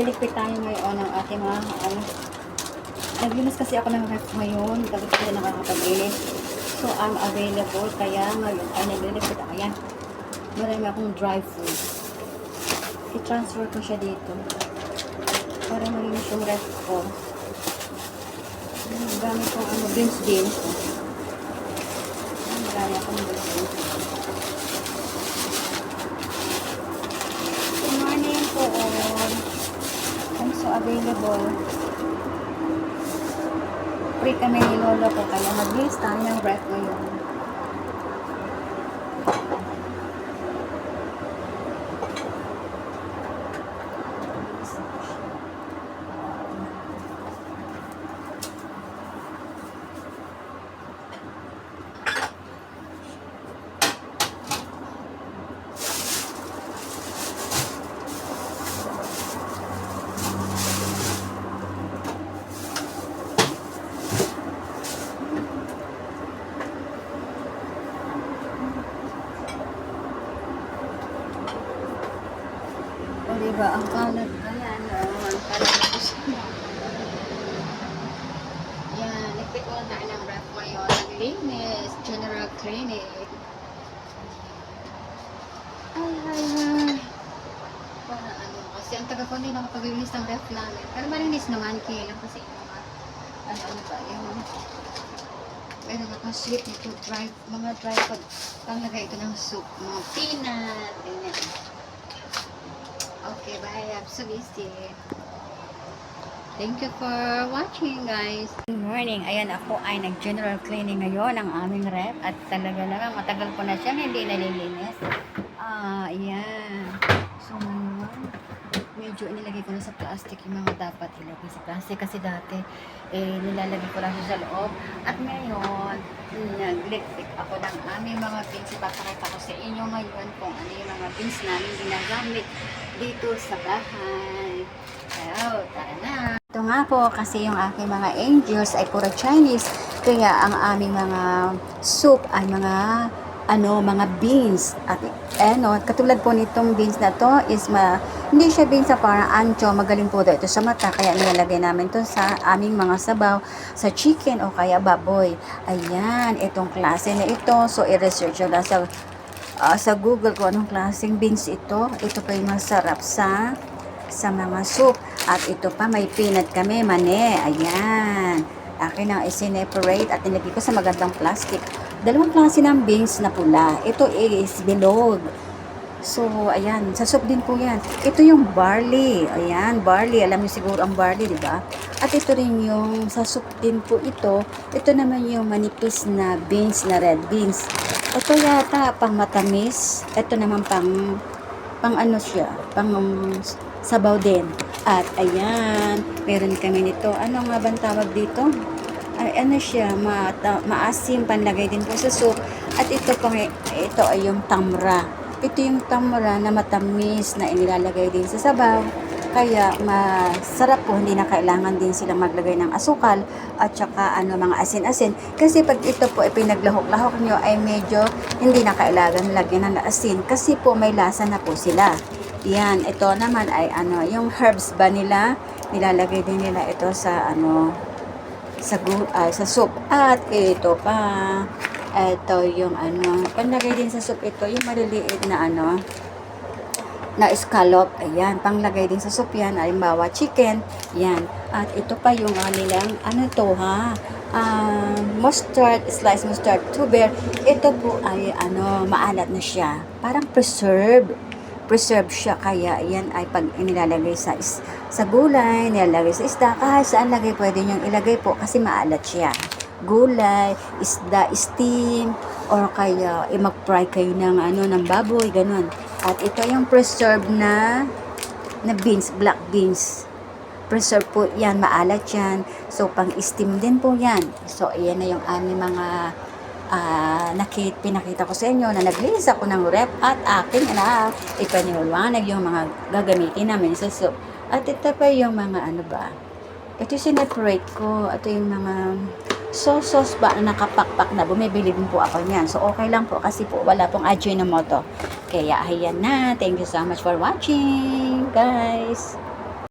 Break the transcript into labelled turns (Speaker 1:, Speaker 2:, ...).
Speaker 1: Liligpit tayo ngayon ng ating mga naglinis kasi ako ng ref ngayon. Kasi hindi nakakapag-inis. So, I'm available. Kaya ngayon ay nagliligpit ako. Yan. Marami akong dry food. I-transfer ko siya dito. Para malinis yung ref ko. Gamit kong beans. Marami akong beans. Good morning po all. I'm so available. Free kami ni Lolo ko. Kaya mag-list tayo ng ref ngayon. Diba? Ang kalat. Ayan. Ang kalat ko siya. Yan. Nagpit ko lang tayo ng ref ngayon. Naglinis. General cleaning. Ay. Para kasi ang taga ko hindi nakapag-release ng ref namin. Pero marinis naman. Kailan kasi mga ano ba yung pero nakasweet nito. Mga dry food. Panglagay ito ng soup. Mga peanut. Ganyan. Okay, bye. I'm so busy. Thank you for watching, guys. Good morning. Ayan, ako ay nag-general cleaning ngayon ng aming ref. At talaga naman, matagal ko na siyang hindi nalilinis. Ayan. So, medyo inilagay ko na sa plastic yung mga dapat ilagay sa plastic. Kasi dati, nilalagay ko lang siya sa loob. At ngayon, nag-electric ako ng aming mga beans. Ipapakita ko sa inyo ngayon kung ano yung mga beans namin ginagamit dito sa bahay. So, tara na. Ito nga po, kasi yung aking mga angels ay puro Chinese. Kaya ang aming mga soup ay mga beans. At katulad po nitong beans na to is hindi siya beans na parang ancho, magaling po ito sa mata, kaya nilalagay namin to sa aming mga sabaw, sa chicken o kaya baboy. Ayan, itong klase na ito. So, i-research nyo lang sa Google kung anong klaseng beans ito. Ito pa yung masarap sa mga soup. At ito pa, may peanut kami, mane. Ayan. Akin ang isineparate at nilagay ko sa magandang plastic. Dalawang klase ng beans na pula. Ito is bilog. So, ayan. Sa soup din po yan. Ito yung barley. Ayan, barley. Alam niyo siguro ang barley, di ba? At ito rin yung sa soup din po ito. Ito naman yung manipis na beans, na red beans. Ito yata pang matamis. Ito naman pang siya. Pang sabaw din. At ayan. Meron kami nito. Ano nga bang tawag dito? Siya, maasim, panlagay din po sa soup. At ito ay yung tamra. Ito yung tamra na matamis na inilalagay din sa sabaw. Kaya masarap po, hindi na kailangan din silang maglagay ng asukal at saka mga asin-asin. Kasi pag ito po ay pinaglahok-lahok nyo ay medyo hindi na kailangan lagyan ng asin kasi po may lasa na po sila. Yan, ito naman ay yung herbs ba nila, nilalagay din nila ito sa sa soup. At ito pa, ito yung panlagay din sa soup, ito yung maliliit na na scallop. Ayan, panglagay din sa soup yan, halimbawa chicken. Yan. At ito pa yung nilang mustard, sliced mustard tuber. Ito po ay maalat na siya. Parang preserve siya, kaya yan ay pag inilalagay sa gulay, nilalagay sa isda, kahit saan lagay pwede niyong ilagay po kasi maalat siya. Gulay, isda, steam, or kaya mag-fry kayo ng baboy, ganun. At ito yung preserved na beans, black beans. Preserve po yan, maalat yan. So, pang-steam din po yan. So, ayan na yung aming mga pinakita ko sa inyo na naglinis ako ng ref at akin ipaniwaliwanag yung mga gagamitin namin sa soup. At ito pa yung mga ito yung sineparate ko. Ito yung mga sauce ba na nakapakpak na. Bumibili din po ako niyan. So, okay lang po kasi po wala pong Ajinomoto. Kaya, ayan na. Thank you so much for watching, guys.